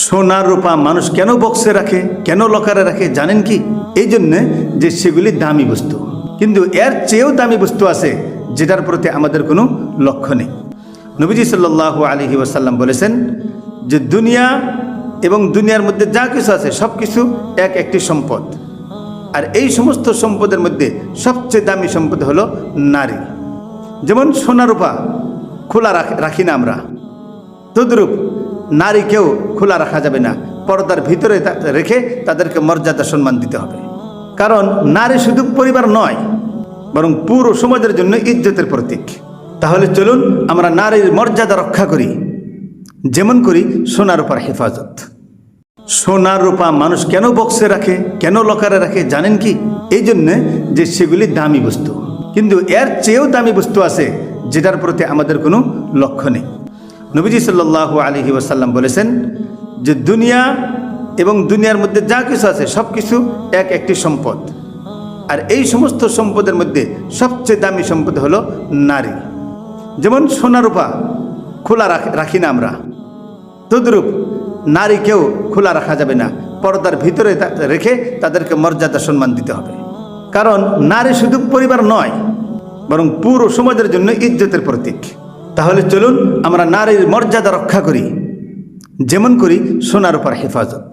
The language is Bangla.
সোনা রূপা মানুষ কেন বক্সে রাখে, কেন লকারে রাখে জানেন কি? এই জন্যে যে সেগুলি দামি বস্তু, কিন্তু এর চেয়েও দামি বস্তু আছে যেটার প্রতি আমাদের কোনো লক্ষ্য নেই। নবীজি সাল্লাল্লাহু আলাইহি ওয়াসাল্লাম বলেছেন যে দুনিয়া এবং দুনিয়ার মধ্যে যা কিছু আছে সব কিছু একটি সম্পদ, আর এই সমস্ত সম্পদের মধ্যে সবচেয়ে দামি সম্পদ হলো নারী। যেমন সোনা রূপা খোলা রাখি না আমরা, তদ্রূপ নারীকেও খোলা রাখা যাবে না, পর্দার ভিতরে রেখে তাদেরকে মর্যাদা সম্মান দিতে হবে। কারণ নারী শুধু পরিবার নয়, বরং পুরো সমাজের জন্য ইজ্জতের প্রতীক। তাহলে চলুন আমরা নারীর মর্যাদা রক্ষা করি, যেমন করি সোনার রূপার হেফাজত। সোনার রূপা মানুষ কেন বক্সে রাখে, কেন লকারে রাখে জানেন কি? এই জন্যে যে সেগুলি দামি বস্তু, কিন্তু এর চেয়েও দামি বস্তু আছে যেটার প্রতি আমাদের কোনো লক্ষ্য নেই। নবীজি সাল্লাল্লাহু আলাইহি ওয়াসাল্লাম বলেছেন যে দুনিয়া এবং দুনিয়ার মধ্যে যা কিছু আছে সব কিছু একটি সম্পদ, আর এই সমস্ত সম্পদের মধ্যে সবচেয়ে দামি সম্পদ হলো নারী। যেমন সোনা রূপা খোলা রাখি না আমরা, তদ্রূপ নারীকেও খোলা রাখা যাবে না, পর্দার ভিতরে রেখে তাদেরকে মর্যাদা সম্মান দিতে হবে। কারণ নারী শুধু পরিবার নয়, বরং পুরো সমাজের জন্য ইজ্জতের প্রতীক। তাহলে চলুন আমরা নারীর মর্যাদা রক্ষা করি, যেমন করি সোনার রূপার হেফাজত।